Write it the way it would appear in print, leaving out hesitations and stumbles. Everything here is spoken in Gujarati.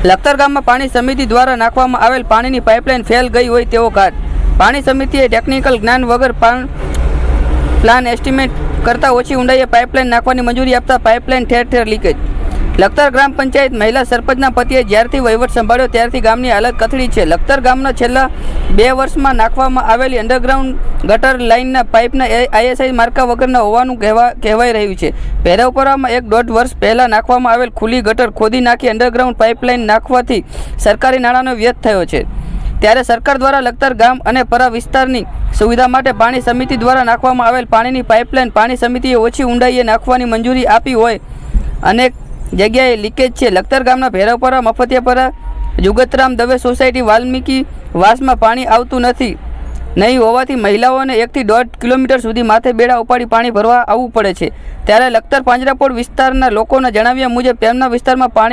લખતર ગામમાં પાણી સમિતિ દ્વારા નાખવામાં આવેલ પાણીની પાઇપલાઇન ફેલ ગઈ હોય તેવો ઘાટ. પાણી સમિતિએ ટેકનિકલ જ્ઞાન વગર પ્લાન એસ્ટિમેટ કરતાં ઓછી ઊંડાઈએ પાઇપલાઇન નાખવાની મંજૂરી આપતા પાઇપલાઇન ઠેર ઠેર લીકેજ. લખતર ગ્રામ પંચાયત મહિલા સરપંચના પતિએ જ્યારથી વહીવટ સંભાળ્યો ત્યારથી ગામની હાલત કથળી છે. લખતર ગામના છેલ્લા 2 વર્ષમાં નાખવામાં આવેલી અંડરગ્રાઉન્ડ ગટર લાઇનના પાઇપના ISI માર્કા વગરના હોવાનું કહેવાઈ રહ્યું છે. ભેરવપરામાં 1.5 વર્ષ પહેલાં નાખવામાં આવેલ ખુલ્લી ગટર ખોદી નાખી અંડરગ્રાઉન્ડ પાઇપલાઇન નાખવાથી સરકારી નાણાંનો વ્યય થયો છે. ત્યારે સરકાર દ્વારા લખતર ગામ અને પરા વિસ્તારની સુવિધા માટે પાણી સમિતિ દ્વારા નાખવામાં આવેલ પાણીની પાઇપલાઇન પાણી સમિતિએ ઓછી ઊંડાઈએ નાખવાની મંજૂરી આપી હોય અનેક જગ્યાએ લીકેજ છે. લખતર ગામના ભેરવપરા, મફતિયાપરા, જુગતરામ દવે સોસાયટી વાલ્મીકી વાસમાં પાણી આવતું નહીં હોવાથી મહિલાઓને 1 થી 1.5 કિલોમીટર સુધી માથે બેડા ઉપાડી પાણી ભરવા આવવું પડે છે. ત્યારે લખતર પાંજરાપોળ વિસ્તારના લોકોના જણાવ્યા મુજબ તેમના વિસ્તારમાં પાણી